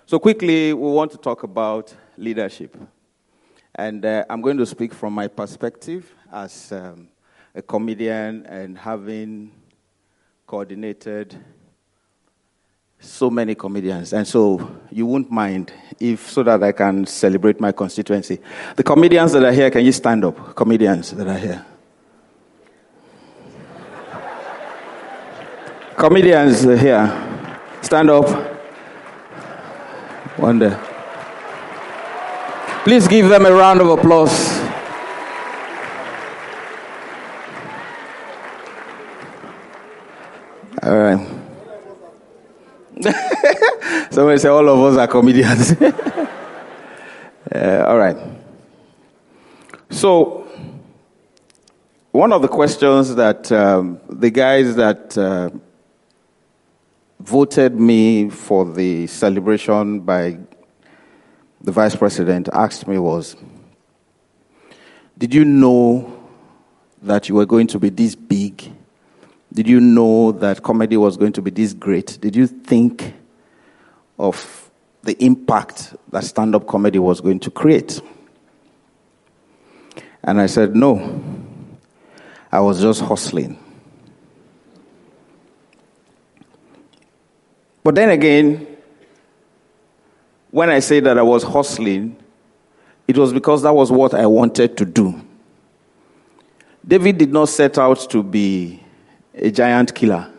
So quickly, we want to talk about leadership. And I'm going to speak from my perspective as a comedian and having coordinated so many comedians. And so you won't mind so that I can celebrate my constituency. The comedians that are here, can you stand up? Comedians that are here. Comedians here, stand up. Wonder. Please give them a round of applause. All right. Somebody say all of us are comedians. All right. So, one of the questions that the guys that voted me for the celebration by the vice president asked me was, did you know that you were going to be this big? Did you know that comedy was going to be this great? Did you think of the impact that stand-up comedy was going to create? And I said, no. I was just hustling. But then again, when I say that I was hustling, it was because that was what I wanted to do. David did not set out to be a giant killer.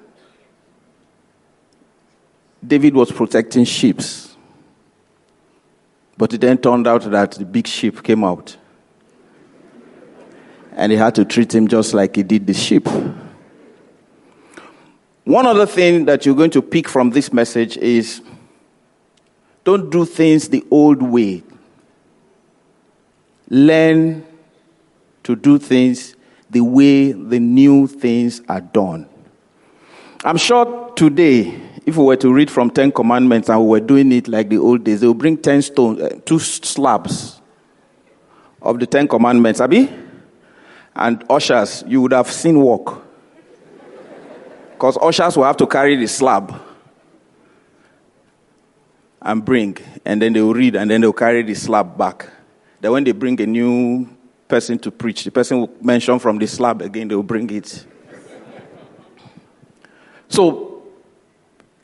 David was protecting sheep. But it then turned out that the big sheep came out. And he had to treat him just like he did the sheep. One other thing that you're going to pick from this message is, don't do things the old way. Learn to do things the way the new things are done. I'm sure today, if we were to read from 10 Commandments and we were doing it like the old days, they will bring 10 stones, 2 slabs of the 10 Commandments, Abi? And ushers, you would have seen work. Because ushers will have to carry the slab and bring, and then they will read, and then they will carry the slab back. Then when they bring a new person to preach, the person will mention from the slab again, they will bring it. So,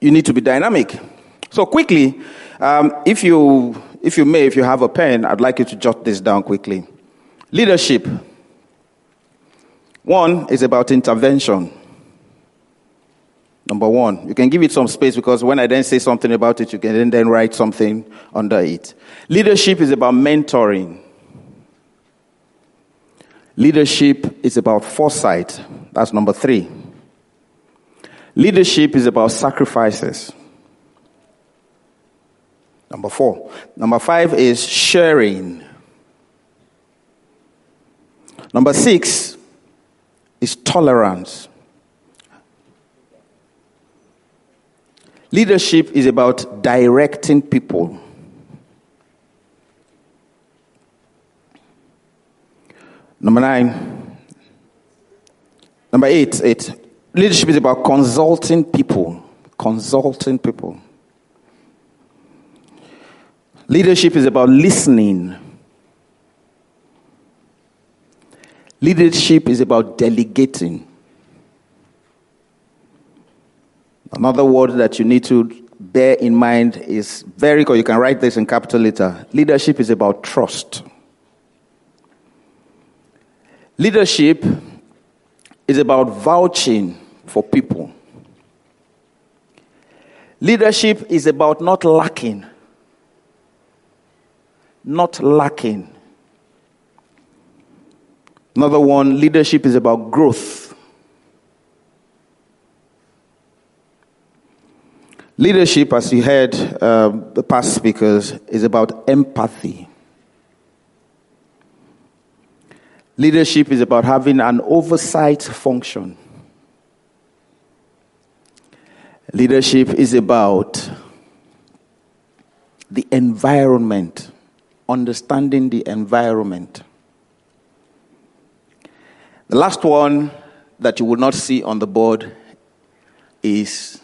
you need to be dynamic. So quickly, if you have a pen, I'd like you to jot this down quickly. Leadership. 1 is about intervention. Number 1, you can give it some space because when I then say something about it, you can then write something under it. Leadership is about mentoring. Leadership is about foresight. That's number 3. Leadership is about sacrifices. Number 4. Number 5 is sharing. Number 6 is tolerance. Leadership is about directing people. Number 8. Leadership is about consulting people. Consulting people. Leadership is about listening. Leadership is about delegating. Another word that you need to bear in mind is you can write this in capital letter. Leadership is about trust. Leadership is about vouching for people. Leadership is about not lacking. Not lacking. Another one, leadership is about growth. Leadership, as you heard the past speakers, is about empathy. Leadership is about having an oversight function. Leadership is about the environment, understanding the environment. The last one that you will not see on the board is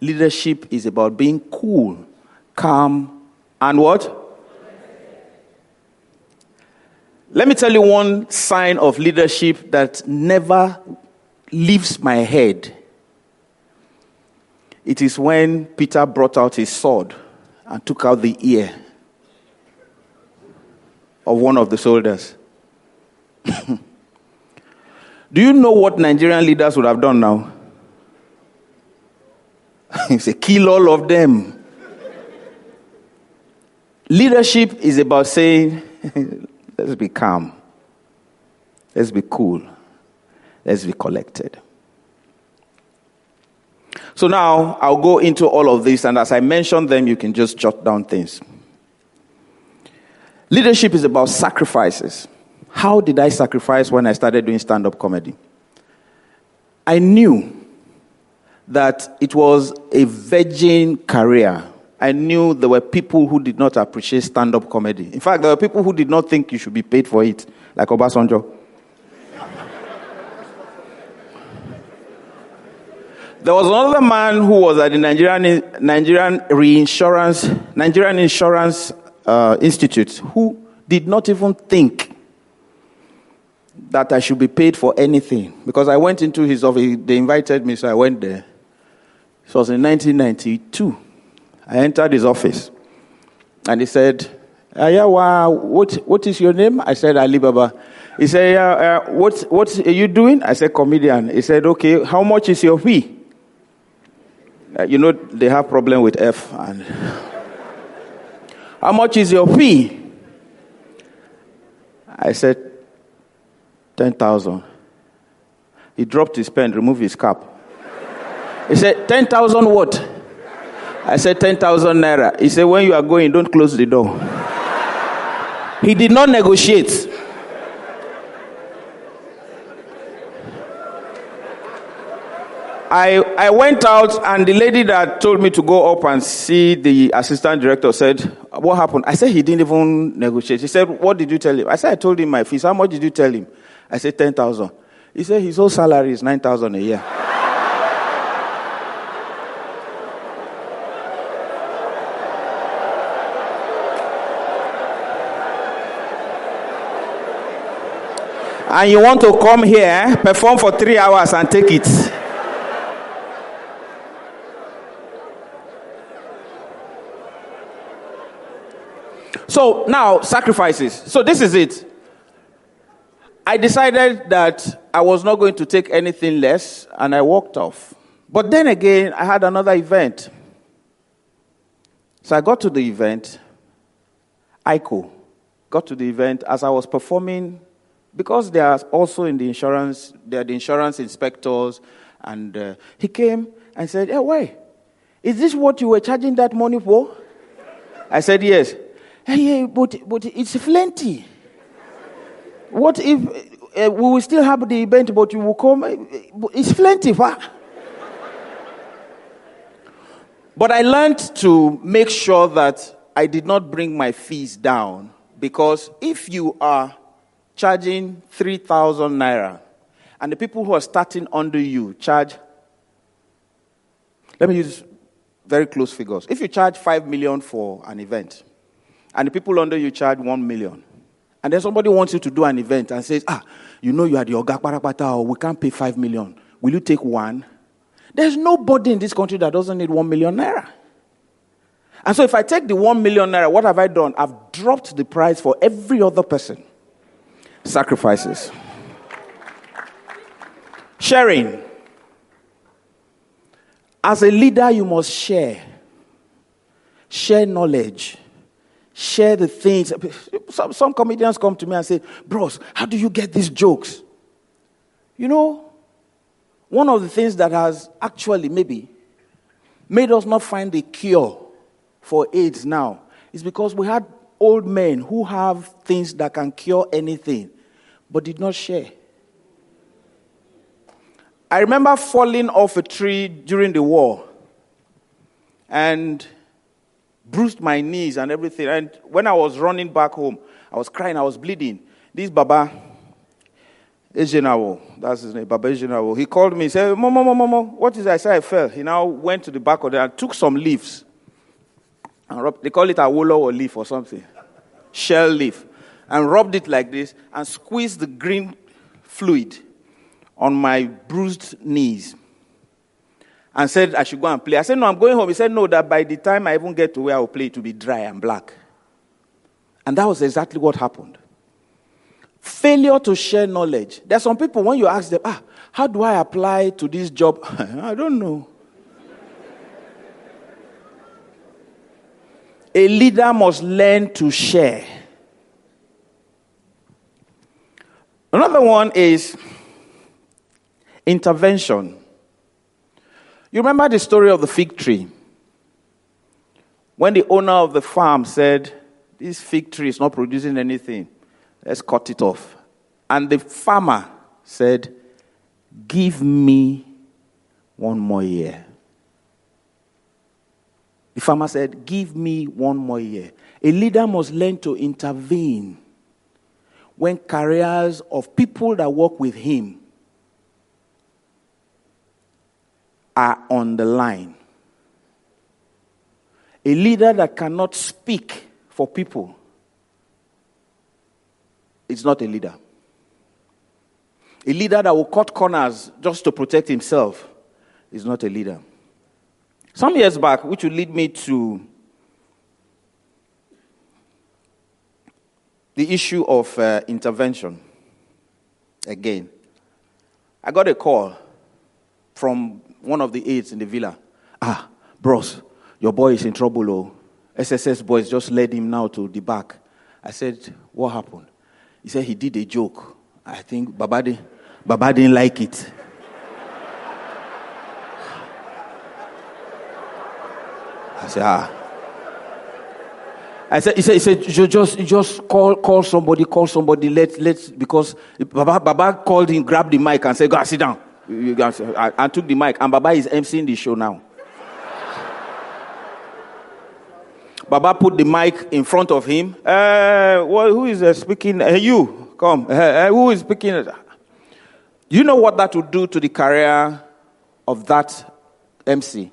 leadership is about being cool, calm, and what? Let me tell you one sign of leadership that never leaves my head. It is when Peter brought out his sword and took out the ear of one of the soldiers. Do you know what Nigerian leaders would have done now? He said, kill all of them. Leadership is about saying, let's be calm. Let's be cool. Let's be collected. So now I'll go into all of this, and as I mention them, you can just jot down things. Leadership is about sacrifices. How did I sacrifice when I started doing stand-up comedy? I knew that it was a virgin career. I knew there were people who did not appreciate stand-up comedy. In fact, there were people who did not think you should be paid for it, like Obasanjo. There was another man who was at the Nigerian Insurance Institute who did not even think that I should be paid for anything. Because I went into his office, they invited me, so I went there. It was in 1992. I entered his office, and he said, what is your name? I said, Ali Baba. He said, what are you doing? I said, comedian. He said, okay, how much is your fee? They have problem with F. And how much is your fee? I said, 10,000. He dropped his pen, removed his cap. He said, 10,000 what? I said, 10,000 naira. He said, when you are going, don't close the door. He did not negotiate. I went out, and the lady that told me to go up and see the assistant director said, what happened? I said, he didn't even negotiate. He said, what did you tell him? I said, I told him my fees. How much did you tell him? I said, 10,000. He said, his whole salary is 9,000 a year. And you want to come here, perform for 3 hours and take it. So now, sacrifices. So this is it. I decided that I was not going to take anything less, and I walked off. But then again, I had another event. So I got to the event. ICO got to the event as I was performing, because they are also in the insurance, they are the insurance inspectors, and he came and said, hey, wait, is this what you were charging that money for? I said, yes. Hey, but it's plenty. What if we will still have the event, but you will come? It's plenty. But I learned to make sure that I did not bring my fees down, because if you are charging 3,000 naira and the people who are starting under you charge, let me use very close figures. If you charge 5 million for an event, and the people under you charge 1 million. And then somebody wants you to do an event and says, you are the Oga Parapata, or we can't pay 5 million. Will you take 1? There's nobody in this country that doesn't need 1 million naira. And so if I take the 1 million naira, what have I done? I've dropped the price for every other person. Sacrifices. Sharing. As a leader, you must share. Share knowledge. Share the things. Some comedians come to me and say, bros, how do you get these jokes? One of the things that has actually maybe made us not find a cure for AIDS now is because we had old men who have things that can cure anything, but did not share. I remember falling off a tree during the war, and bruised my knees and everything. And when I was running back home, I was crying, I was bleeding. This Baba Ejenawo, that's his name, Baba Ejenawo, he called me, he said, Momo, what is that? I said, I fell. He now went to the back of it and took some leaves and they call it a willow or leaf or something, shell leaf, and rubbed it like this and squeezed the green fluid on my bruised knees and said I should go and play. I said, no, I'm going home. He said, no, that by the time I even get to where I'll play, it will be dry and black. And that was exactly what happened. Failure to share knowledge. There are some people, when you ask them, how do I apply to this job? I don't know. A leader must learn to share. Another one is intervention. You remember the story of the fig tree? When the owner of the farm said, this fig tree is not producing anything, let's cut it off. And the farmer said, give me one more year. The farmer said, give me one more year. A leader must learn to intervene when careers of people that work with him are on the line. A leader that cannot speak for people is not a leader. A leader that will cut corners just to protect himself is not a leader. Some years back, which will lead me to the issue of intervention. Again, I got a call from one of the aides in the villa. Bros, your boy is in trouble. Oh. SSS boys just led him now to the back. I said, what happened? He said he did a joke. I think Baba didn't like it. I said, he said, just call somebody, let's, because Baba called him, grabbed the mic and said, go sit down. I took the mic, and Baba is emceeing the show now. Baba put the mic in front of him. Who is speaking? You, come. Who is speaking? You know what that would do to the career of that MC?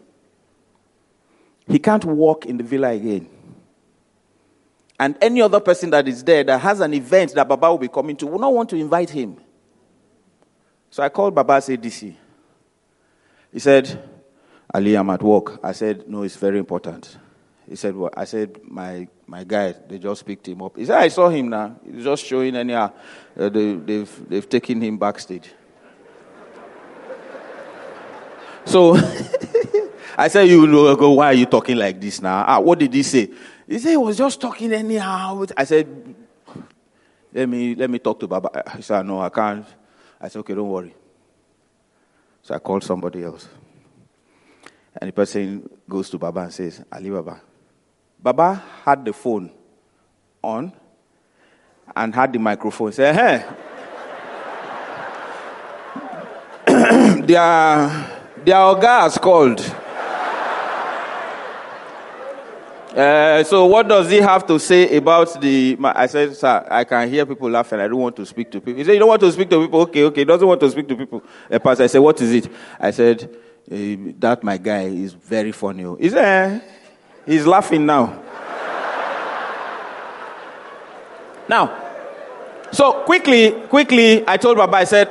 He can't walk in the villa again. And any other person that is there that has an event that Baba will be coming to will not want to invite him. So I called Baba's ADC. He said, Ali, I'm at work. I said, no, it's very important. He said, what? I said, my guy, they just picked him up. He said, I saw him now. He's just showing anyhow. They've taken him backstage. So I said, why are you talking like this now? What did he say? He said he was just talking anyhow. I said, let me talk to Baba. He said, no, I can't. I said, okay, don't worry. So I called somebody else. And the person goes to Baba and says, Ali Baba. Baba had the phone on and had the microphone. He said, hey. Their guys called. So what does he have to say about I said, sir, I can hear people laughing. I don't want to speak to people. He said, you don't want to speak to people? Okay. He doesn't want to speak to people. Pastor, I said, what is it? I said, that my guy is very funny. He said, he's laughing now. Now, so quickly, I told Baba, I said,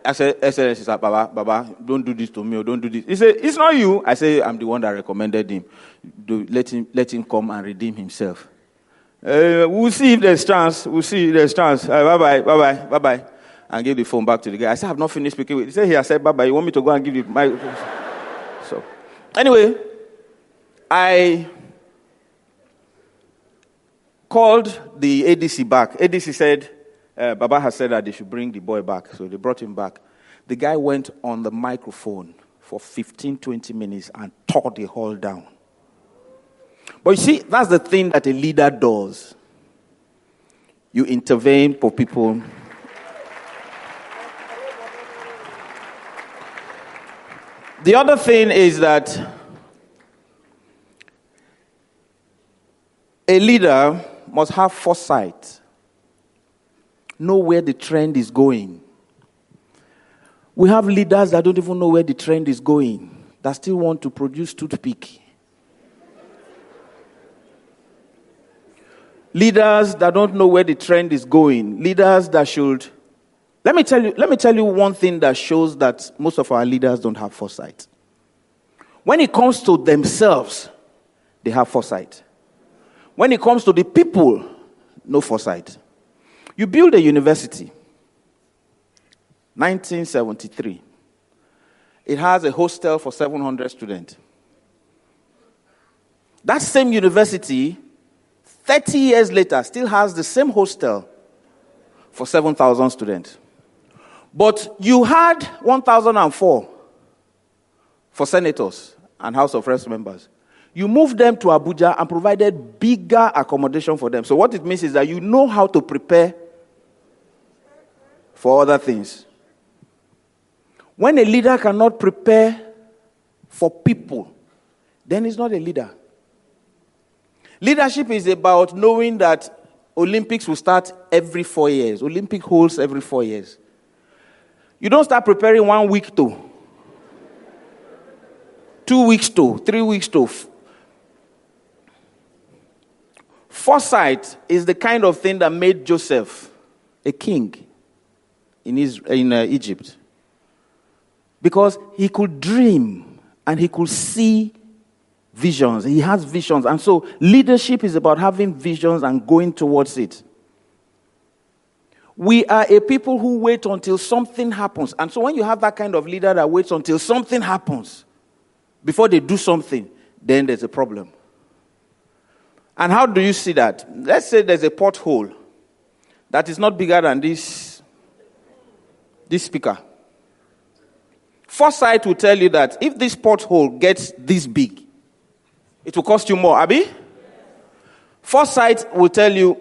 Excellency, Baba, don't do this to me or don't do this. He said, it's not you. I said, I'm the one that recommended him. Let him come and redeem himself. We'll see if there's chance. Bye-bye. And gave the phone back to the guy. I said, I've not finished speaking with him. He said, I said, bye-bye. You want me to go and give you my... So, anyway, I called the ADC back. ADC said, Baba has said that they should bring the boy back. So they brought him back. The guy went on the microphone for 15, 20 minutes and tore the hall down. But you see, that's the thing that a leader does. You intervene for people. The other thing is that a leader must have foresight. Know where the trend is going. We have leaders that don't even know where the trend is going, that still want to produce toothpick. Leaders that don't know where the trend is going. Leaders that should... Let me tell you one thing that shows that most of our leaders don't have foresight. When it comes to themselves, they have foresight. When it comes to the people, no foresight. You build a university, 1973. It has a hostel for 700 students. That same university, 30 years later, still has the same hostel for 7,000 students. But you had 1,004 for senators and House of Reps members. You moved them to Abuja and provided bigger accommodation for them. So what it means is that you know how to prepare for other things. When a leader cannot prepare for people, then he's not a leader. Leadership is about knowing that Olympics will start every 4 years. Olympic holds every 4 years. You don't start preparing 1 week to, 2 weeks to, 3 weeks to. Foresight is the kind of thing that made Joseph a king in Egypt. Because he could dream and he could see visions. He has visions. And so leadership is about having visions and going towards it. We are a people who wait until something happens. And so when you have that kind of leader that waits until something happens before they do something, then there's a problem. And how do you see that? Let's say there's a pothole that is not bigger than this speaker. Foresight will tell you that if this pothole gets this big, it will cost you more, Abi? Foresight will tell you,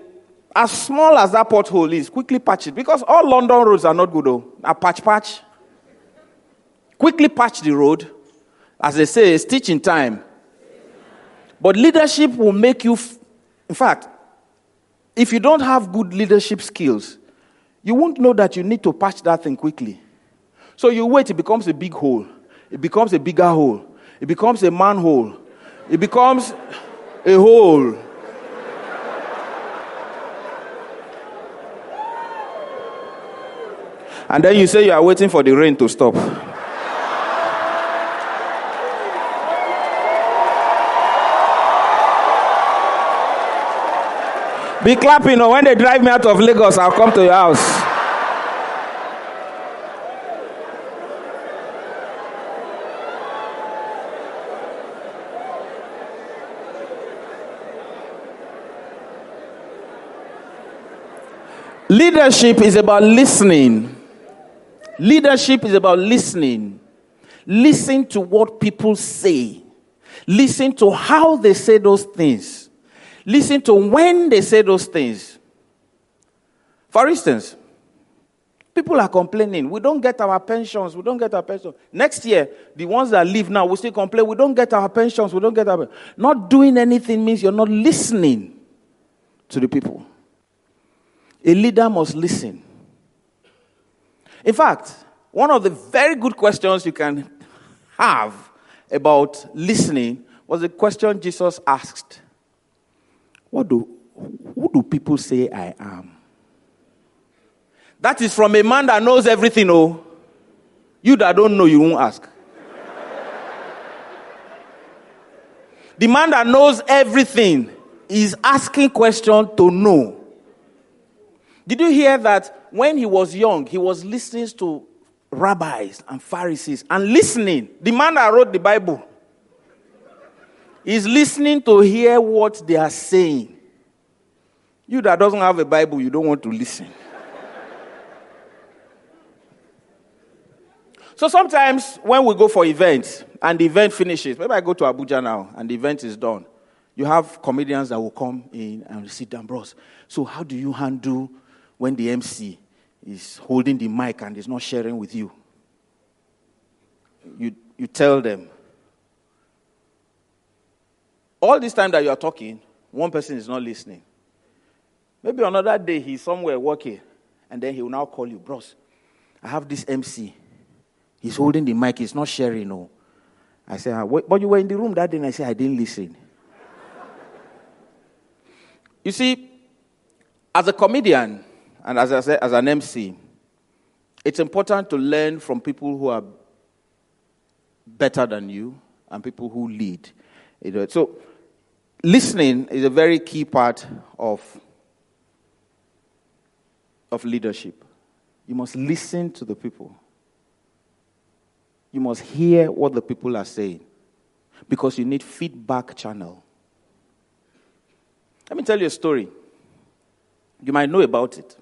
as small as that pothole is, quickly patch it. Because all London roads are not good, though. Now patch. Quickly patch the road. As they say, a stitch in time. But leadership will make you... In fact, if you don't have good leadership skills, you won't know that you need to patch that thing quickly. So you wait, it becomes a big hole. It becomes a bigger hole. It becomes a manhole. It becomes a hole. And then you say you are waiting for the rain to stop. Be clapping, or when they drive me out of Lagos, I'll come to your house. Leadership is about listening. Leadership is about listening. Listen to what people say. Listen to how they say those things. Listen to when they say those things. For instance, people are complaining, we don't get our pensions, Next year, the ones that leave now will still complain, we don't get our pensions, Not doing anything means you're not listening to the people. A leader must listen. In fact, one of the very good questions you can have about listening was the question Jesus asked. Who do people say I am? That is from a man that knows everything, oh. You that don't know, you won't ask. The man that knows everything is asking questions to know. Did you hear that when he was young, he was listening to rabbis and Pharisees and listening? The man that wrote the Bible is listening to hear what they are saying. You that doesn't have a Bible, you don't want to listen. So sometimes when we go for events and the event finishes, maybe I go to Abuja now and the event is done, you have comedians that will come in and sit down, bros. So how do you handle when the MC is holding the mic and is not sharing with you? You tell them. All this time that you are talking, one person is not listening. Maybe another day he's somewhere working, and then he will now call you, bros, I have this MC. He's holding the mic, he's not sharing, no. I say, but you were in the room that day, and I say, I didn't listen. You see, As a comedian, and as I said, as an MC, it's important to learn from people who are better than you and people who lead. So, listening is a very key part of leadership. You must listen to the people. You must hear what the people are saying because you need feedback channel. Let me tell you a story. You might know about it.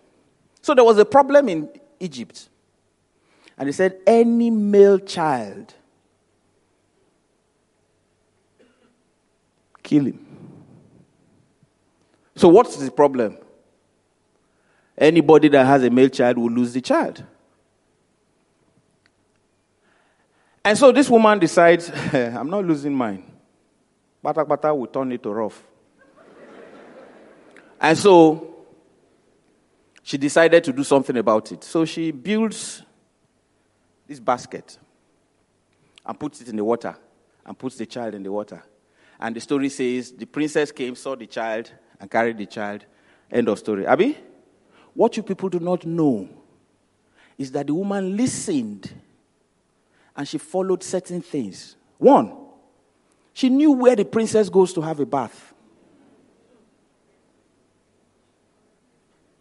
So there was a problem in Egypt. And they said any male child, kill him. So what's the problem? Anybody that has a male child will lose the child. And so this woman decides, I'm not losing mine. Bata will turn it to rough. And so she decided to do something about it. So she builds this basket and puts it in the water and puts the child in the water. And the story says the princess came, saw the child, and carried the child. End of story. Abi, what you people do not know is that the woman listened and she followed certain things. One, she knew where the princess goes to have a bath.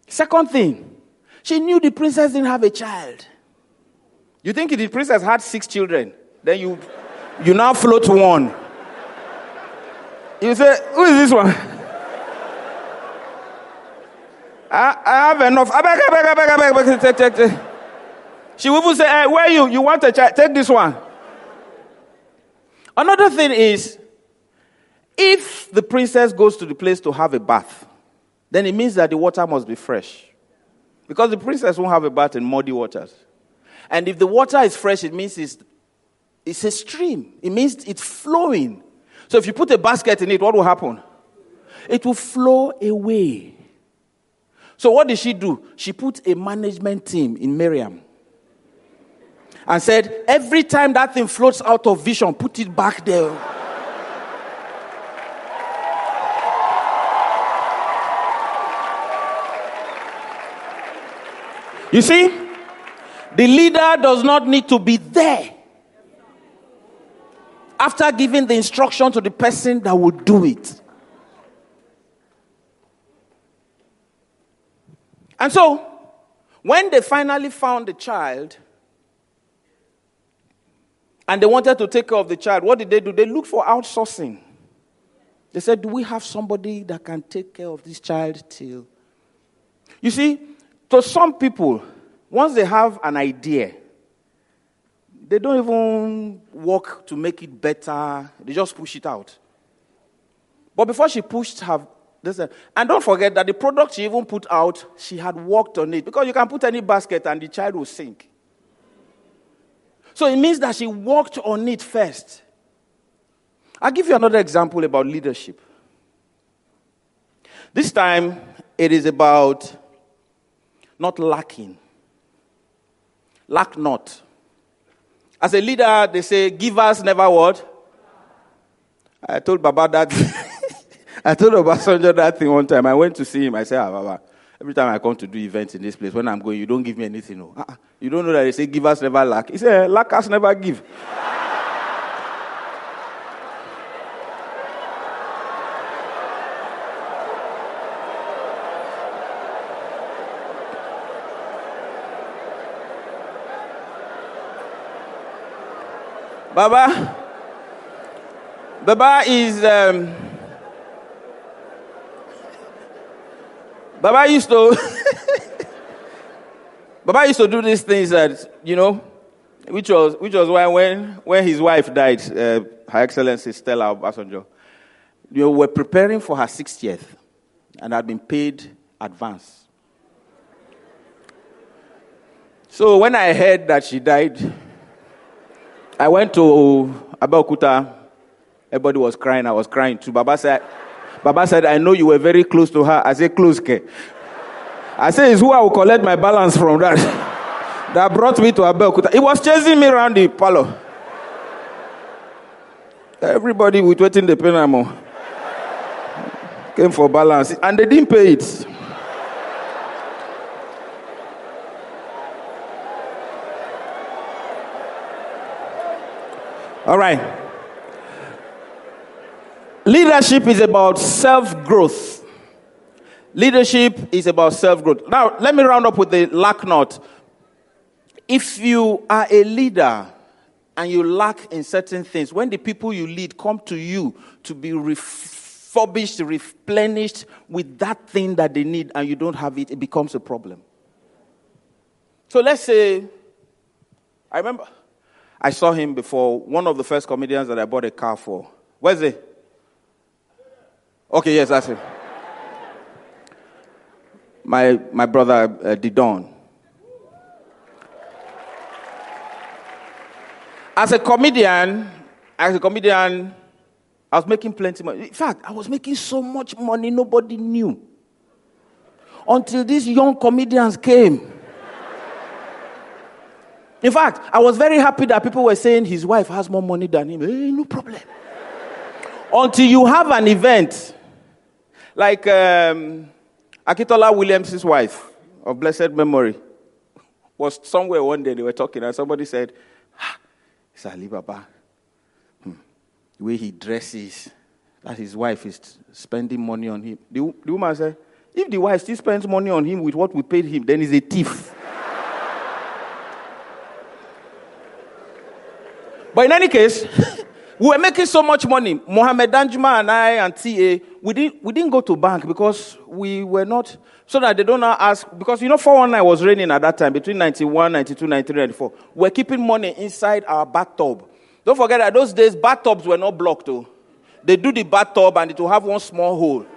Second thing, she knew the princess didn't have a child. You think if the princess had 6 children, then you now float one. You say, who is this one? I have enough. I beg. Take. She will even say, hey, where are you? You want a child? Take this one. Another thing is, if the princess goes to the place to have a bath, then it means that the water must be fresh. Because the princess won't have a bath in muddy waters. And if the water is fresh, it means it's a stream. It means it's flowing. So if you put a basket in it, what will happen? It will flow away. So what did she do? She put a management team in Miriam. And said, every time that thing floats out of vision, put it back there. You see, the leader does not need to be there after giving the instruction to the person that will do it. And so, when they finally found the child, and they wanted to take care of the child, what did they do? They looked for outsourcing. They said, do we have somebody that can take care of this child till? You see, to some people, once they have an idea, they don't even work to make it better. They just push it out. But before she pushed her, and don't forget that the product she even put out, she had worked on it. Because you can put any basket and the child will sink. So it means that she worked on it first. I'll give you another example about leadership. This time, it is about not lacking. Lack not. As a leader, they say, givers never what? I told Baba that. I told Obasanjo that thing one time. I went to see him. I said, Baba, every time I come to do events in this place, when I'm going, you don't give me anything. No. You don't know that they say givers never lack. He said, lackers never give. Baba is Baba used to do these things that, which was why when his wife died, Her Excellency Stella Obasanjo, were preparing for her 60th and had been paid advance. So when I heard that she died, I went to Abeokuta. Everybody was crying. I was crying too. Baba said, I know you were very close to her. I said, close, ke. I said, it's who I will collect my balance from that. That brought me to Abeokuta. He was chasing me around the parlor. Everybody with waiting the penamo came for balance. And they didn't pay it. All right. Leadership is about self-growth. Leadership is about self-growth. Now, let me round up with the lack not. If you are a leader and you lack in certain things, when the people you lead come to you to be refurbished, replenished with that thing that they need and you don't have it, it becomes a problem. So let's say, I remember I saw him before, one of the first comedians that I bought a car for. Where's he? Okay, yes, that's him. My brother, Didon. As a comedian, I was making plenty money. In fact, I was making so much money nobody knew. Until these young comedians came. In fact, I was very happy that people were saying his wife has more money than him. Hey, no problem. Until you have an event, like Akitola Williams' wife, of blessed memory, was somewhere one day, they were talking, and somebody said, it's Ali Baba. The way he dresses, that his wife is spending money on him. The woman said, if the wife still spends money on him with what we paid him, then he's a thief. But in any case, we were making so much money. Mohammed Danjuma and I and TA, we didn't go to bank because we were not, so that they don't now ask, because 419 was raining at that time, between 91, 92, 93, 94. We're keeping money inside our bathtub. Don't forget that those days, bathtubs were not blocked though. They do the bathtub and it will have one small hole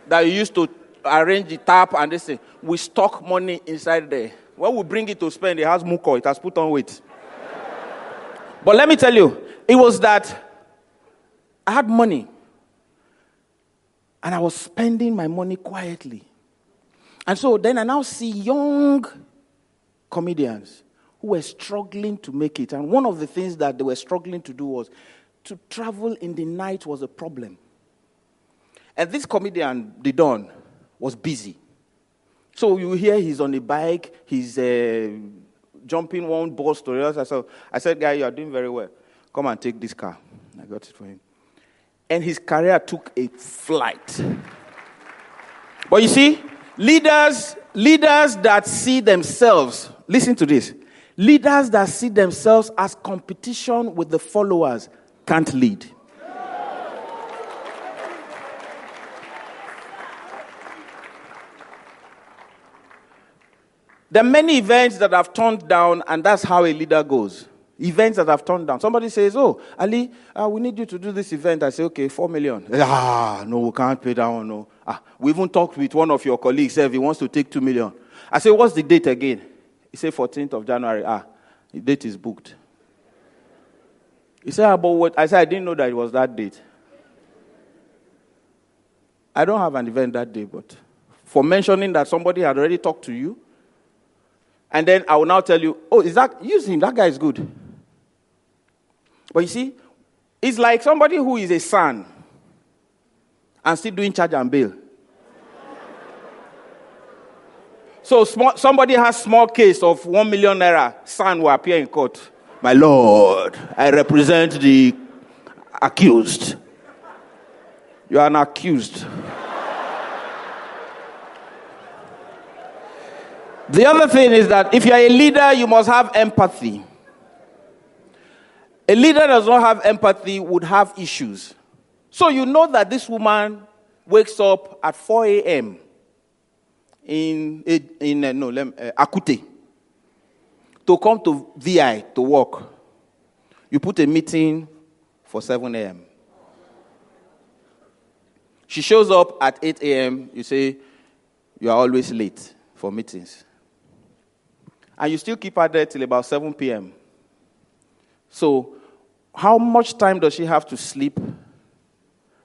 that you used to arrange the tap and this thing. We stock money inside there. When we bring it to spend, it has muko, it has put on weight. But let me tell you, it was that I had money and I was spending my money quietly. And so then I now see young comedians who were struggling to make it. And one of the things that they were struggling to do was to travel in the night was a problem. And this comedian, Didon, was busy. So you hear he's on a bike, he's jumping one bus to the other. So I said, guy, you are doing very well. Come and take this car. I got it for him. And his career took a flight. But you see, leaders that see themselves, listen to this, leaders that see themselves as competition with the followers can't lead. There are many events that I've turned down, and that's how a leader goes. Events that I've turned down. Somebody says, oh, Ali, we need you to do this event. I say, okay, 4 million. No, we can't pay that one. No. We even talked with one of your colleagues. If he wants to take 2 million. I say, what's the date again? He said, 14th of January. The date is booked. He said, about what? I said, I didn't know that it was that date. I don't have an event that day, but for mentioning that somebody had already talked to you, and then I will now tell you, use him, that guy is good. But you see, it's like somebody who is a son and still doing charge and bail. So somebody has small case of 1 million naira, son will appear in court. My lord, I represent the accused. You are an accused. The other thing is that if you are a leader, you must have empathy. A leader that does not have empathy would have issues. So you know that this woman wakes up at 4 a.m. in Akute to come to VI to work. You put a meeting for 7 a.m. She shows up at 8 a.m. You say, you are always late for meetings. And you still keep her there till about 7 p.m. So, how much time does she have to sleep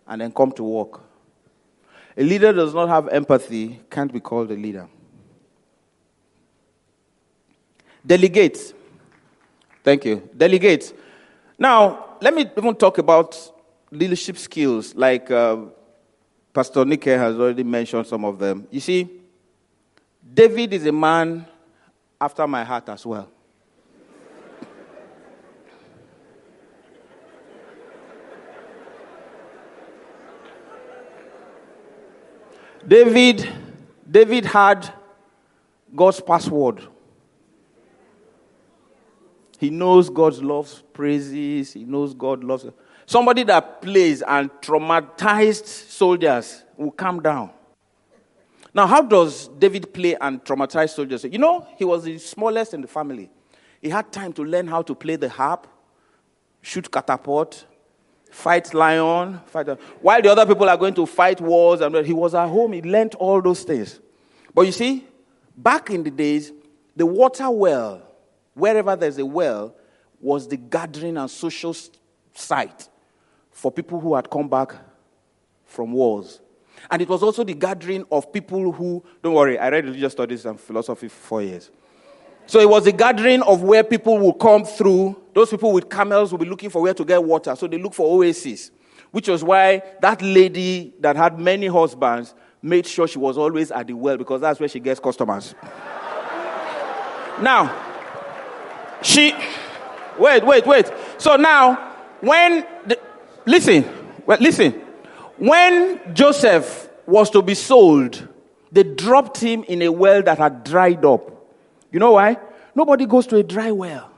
and then come to work? A leader does not have empathy, can't be called a leader. Delegate. Thank you. Delegate. Now, let me even talk about leadership skills, like Pastor Nike has already mentioned some of them. You see, David is a man after my heart as well. David had God's password. He knows God loves praises. He knows God loves... Somebody that plays and traumatized soldiers will calm down. Now, how does David play and traumatize soldiers? You know, he was the smallest in the family. He had time to learn how to play the harp, shoot catapult, fight lion, while the other people are going to fight wars. And he was at home, he learned all those things. But you see, back in the days, the water well, wherever there's a well, was the gathering and social site for people who had come back from wars. And it was also the gathering of people who, don't worry, I read religious studies and philosophy for 4 years. So it was the gathering of where people would come through. Those people with camels would be looking for where to get water. So they look for oases, which was why that lady that had many husbands made sure she was always at the well, because that's where she gets customers. Now, wait. So now, listen. When Joseph was to be sold, they dropped him in a well that had dried up. You know why? Nobody goes to a dry well.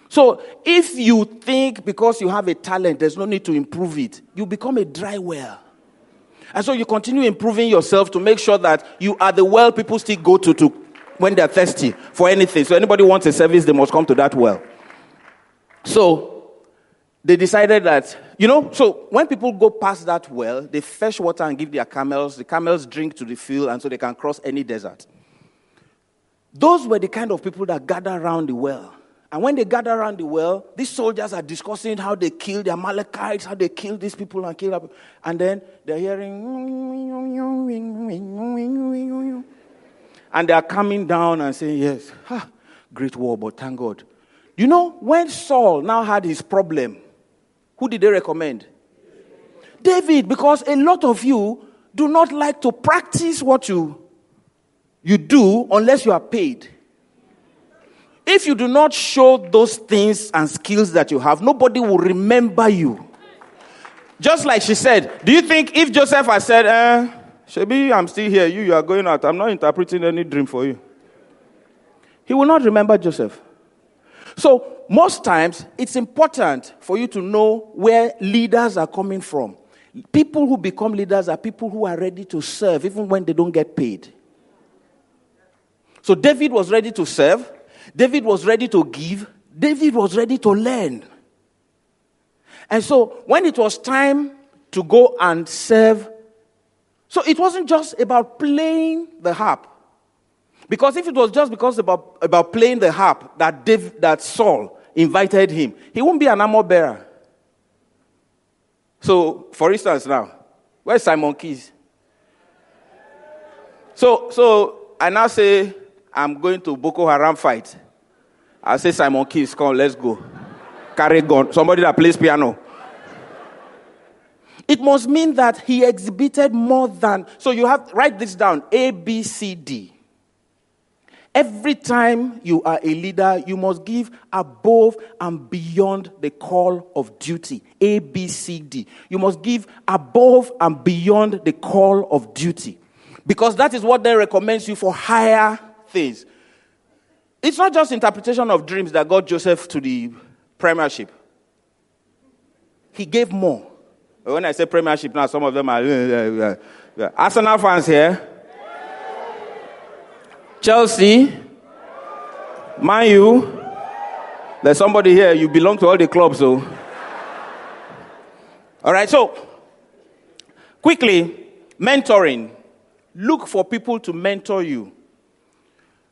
So if you think because you have a talent, there's no need to improve it, you become a dry well. And so you continue improving yourself to make sure that you are the well people still go to when they're thirsty for anything. So anybody wants a service, they must come to that well. So they decided that, so when people go past that well, they fetch water and give their camels. The camels drink to the field, and so they can cross any desert. Those were the kind of people that gather around the well. And when they gather around the well, these soldiers are discussing how they killed the Amalekites, how they killed these people and killed them. And then they're hearing... And they are coming down and saying, yes, great war, but thank God. You know, when Saul now had his problem, who did they recommend? David, because a lot of you do not like to practice what you do unless you are paid. If you do not show those things and skills that you have, nobody will remember you. Just like she said, do you think if Joseph had said, Shebi, I'm still here, you are going out, I'm not interpreting any dream for you, he will not remember Joseph. So most times, it's important for you to know where leaders are coming from. People who become leaders are people who are ready to serve even when they don't get paid. So David was ready to serve. David was ready to give. David was ready to learn. And so when it was time to go and serve, so it wasn't just about playing the harp. Because if it was just because about playing the harp that Saul invited him, he wouldn't be an armor bearer. So, for instance now, where's Simon Keys? So I now say, I'm going to Boko Haram fight. I say, Simon Keys, come, let's go. Carry gun. Somebody that plays piano. It must mean that he exhibited more than... So you have, write this down, A, B, C, D. Every time you are a leader, you must give above and beyond the call of duty. A, B, C, D. You must give above and beyond the call of duty. Because that is what then recommends you for higher things. It's not just interpretation of dreams that got Joseph to the premiership. He gave more. When I say premiership now, some of them are... Arsenal fans here. Chelsea. Man U. There's somebody here, you belong to all the clubs, so... All right, so... Quickly, mentoring. Look for people to mentor you.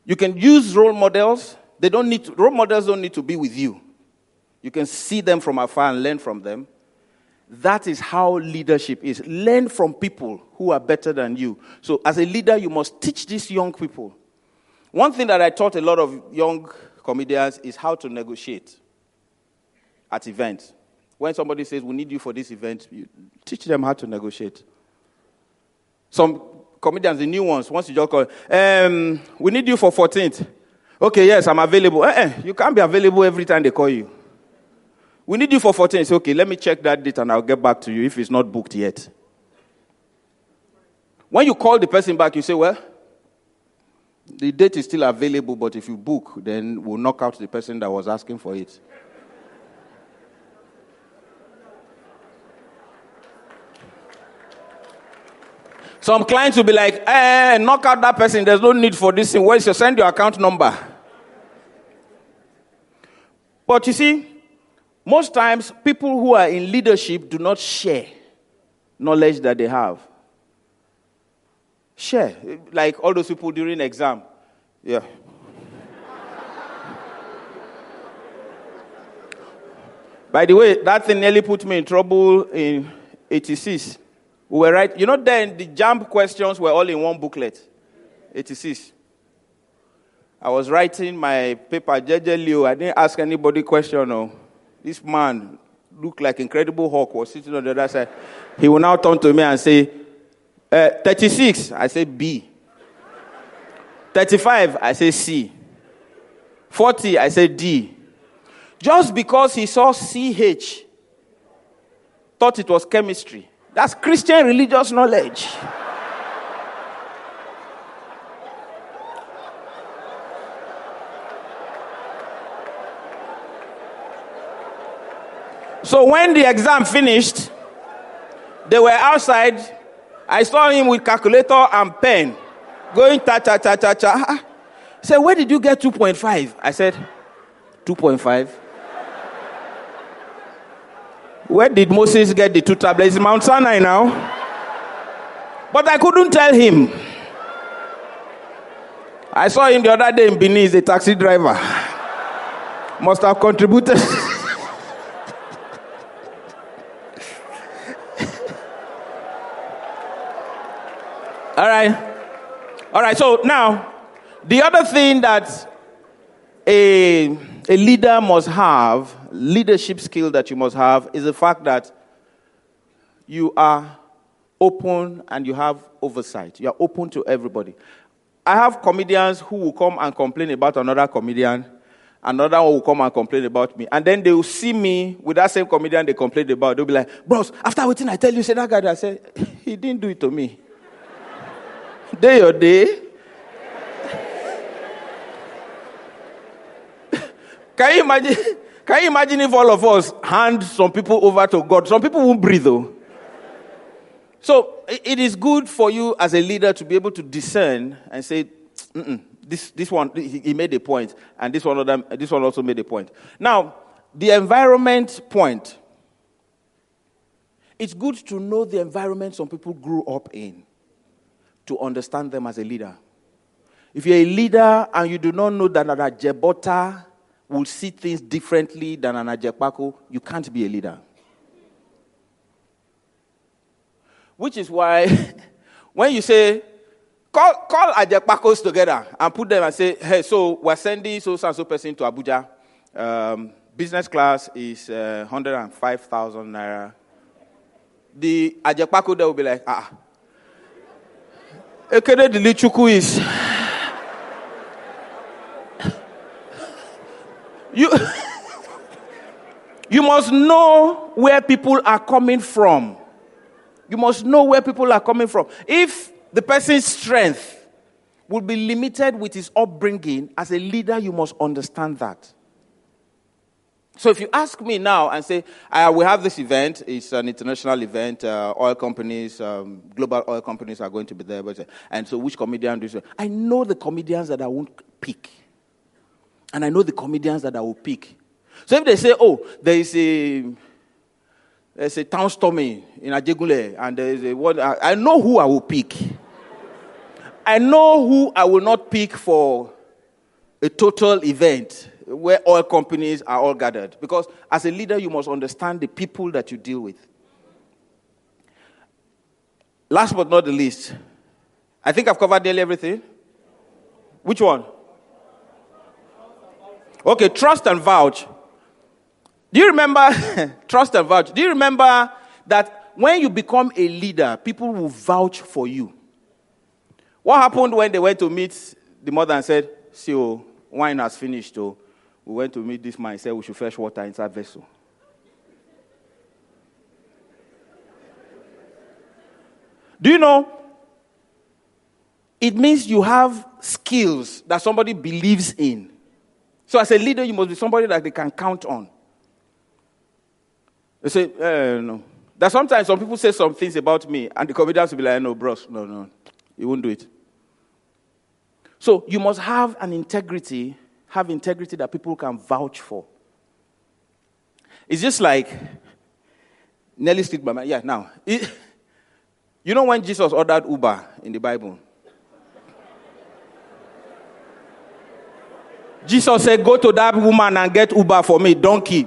You can use role models. Role models don't need to be with you. You can see them from afar and learn from them. That is how leadership is. Learn from people who are better than you. So as a leader, you must teach these young people. One thing that I taught a lot of young comedians is how to negotiate at events. When somebody says, we need you for this event, you teach them how to negotiate. Some comedians, the new ones, once you just call, we need you for 14th. Okay, yes, I'm available. You can't be available every time they call you. We need you for 14th. Okay, let me check that date and I'll get back to you if it's not booked yet. When you call the person back, you say, well, the date is still available, but if you book, then we'll knock out the person that was asking for it. Some clients will be like, knock out that person. There's no need for this thing. Where's your send your account number? But you see, most times, people who are in leadership do not share knowledge that they have. Share. Like all those people during exam. Yeah. By the way, that thing nearly put me in trouble in 86. We were right. You know, then the JAMB questions were all in one booklet. 86. I was writing my paper, JJ Leo. I didn't ask anybody question. No. This man looked like Incredible Hulk, was sitting on the other side. He will now turn to me and say, 36, I say B. 35, I say C. 40, I say D. Just because he saw CH, thought it was chemistry. That's Christian religious knowledge. So when the exam finished, they were outside. I saw him with calculator and pen, going ta-ta-ta-ta-ta. He said, where did you get 2.5? I said, 2.5? Where did Moses get the 2 tablets? It's Mount Sinai now. But I couldn't tell him. I saw him the other day in Benin, he's a taxi driver. Must have contributed. All right, so now, the other thing that a leader must have, leadership skill that you must have, is the fact that you are open and you have oversight. You are open to everybody. I have comedians who will come and complain about another comedian. Another one will come and complain about me. And then they will see me with that same comedian they complained about. They'll be like, bros, after waiting, I tell you, say that guy, I said, he didn't do it to me. Day or day. Can you imagine if all of us hand some people over to God? Some people won't breathe though. So it is good for you as a leader to be able to discern and say, this one, he made a point, and this one also made a point. Now, the environment point. It's good to know the environment some people grew up in to understand them as a leader. If you're a leader and you do not know that an Ajebota will see things differently than an Ajepako, you can't be a leader. Which is why when you say, call Ajepakos together and put them and say, hey, so we're sending so-and-so person to Abuja. Business class is 105,000 naira. The Ajepako there will be like, Ekede Dilichuku is... You must know where people are coming from. You must know where people are coming from. If the person's strength will be limited with his upbringing, as a leader, you must understand that. So if you ask me now and say, we have this event, it's an international event, oil companies, global oil companies are going to be there, and so which comedian do you say? I know the comedians that I won't pick. And I know the comedians that I will pick. So if they say, there's a town storming in Ajegule, and there's a one, I know who I will pick. I know who I will not pick for a total event where oil companies are all gathered. Because as a leader, you must understand the people that you deal with. Last but not the least, I think I've covered nearly everything. Which one? Okay, trust and vouch. Do you remember, trust and vouch, do you remember that when you become a leader, people will vouch for you? What happened when they went to meet the mother and said, see, wine has finished, we went to meet this man and said we should fetch water inside vessel. Do you know, It means you have skills that somebody believes in. So as a leader, you must be somebody that they can count on. They say, no. That sometimes some people say some things about me, and the comedians will be like, no, bros, no, you won't do it. So you must have integrity that people can vouch for. It's just like Nelly Street Mama. Yeah, now. You know when Jesus ordered Uber in the Bible? Jesus said, go to that woman and get Uber for me, donkey.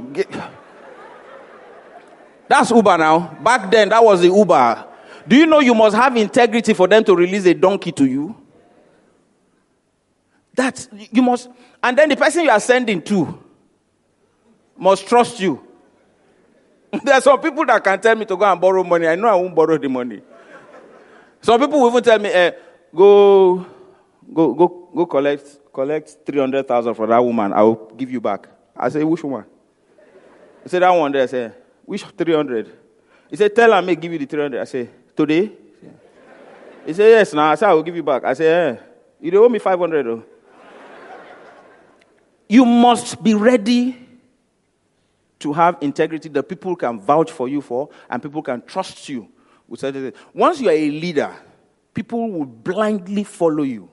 That's Uber now. Back then, that was the Uber. Do you know you must have integrity for them to release a donkey to you? That you must, and then the person you are sending to must trust you. There are some people that can tell me to go and borrow money. I know I won't borrow the money. Some people will even tell me, go collect 300,000 for that woman. I will give you back. I say, which one? I say, that one there. I say, which 300? He said, tell her, give you the 300. I say, today? He said, yes, now. I said, I will give you back. I say, you don't owe me 500 though. You must be ready to have integrity that people can vouch for you for and people can trust you with certain things. Once you are a leader, people will blindly follow you.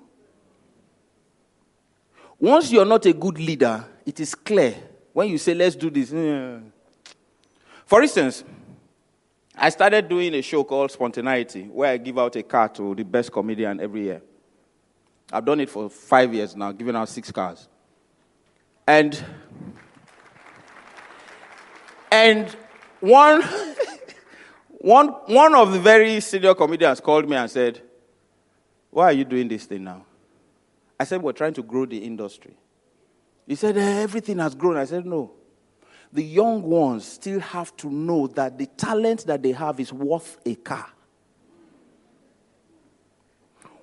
Once you are not a good leader, it is clear when you say, let's do this. For instance, I started doing a show called Spontaneity, where I give out a car to the best comedian every year. I've done it for 5 years now, giving out 6 cars. And one of the very senior comedians called me and said, why are you doing this thing now? I said, we're trying to grow the industry. He said, everything has grown. I said, no. The young ones still have to know that the talent that they have is worth a car.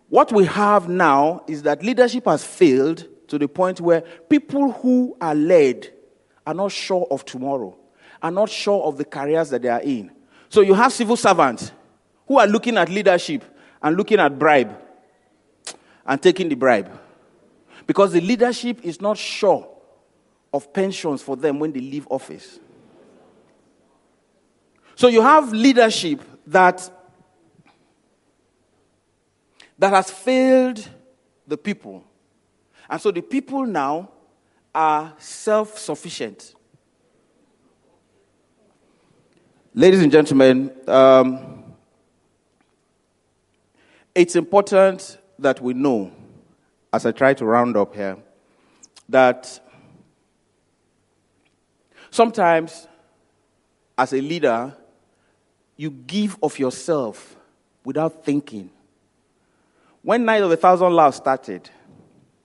What we have now is that leadership has failed to the point where people who are led are not sure of tomorrow, are not sure of the careers that they are in. So you have civil servants who are looking at leadership and looking at bribe and taking the bribe. Because the leadership is not sure of pensions for them when they leave office. So you have leadership that has failed the people. And so the people now are self-sufficient. Ladies and gentlemen, it's important that we know, as I try to round up here, that sometimes, as a leader, you give of yourself without thinking. When Night of 1,000 Laughs started,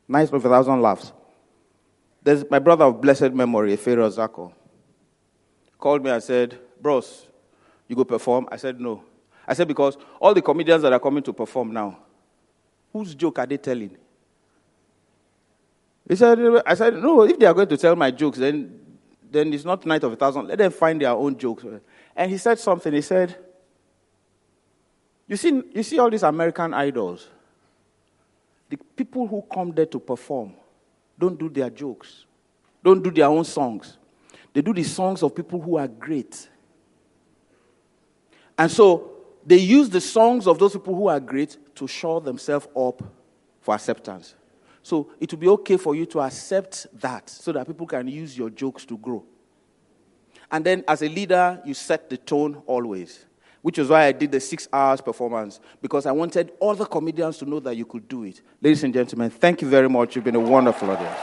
Night of 1,000 Laughs, there's my brother of blessed memory, Efere Ozako, called me and said, bros, you go perform? I said, no. I said, because all the comedians that are coming to perform now, whose joke are they telling? I said, no, if they are going to tell my jokes, then it's not Night of 1,000. Let them find their own jokes. And he said something. He said, you see all these American idols? The people who come there to perform don't do their jokes, don't do their own songs. They do the songs of people who are great. And so they use the songs of those people who are great to shore themselves up for acceptance. So it will be okay for you to accept that so that people can use your jokes to grow. And then as a leader, you set the tone always, which is why I did the 6 hours performance, because I wanted other comedians to know that you could do it. Ladies and gentlemen, thank you very much. You've been a wonderful audience.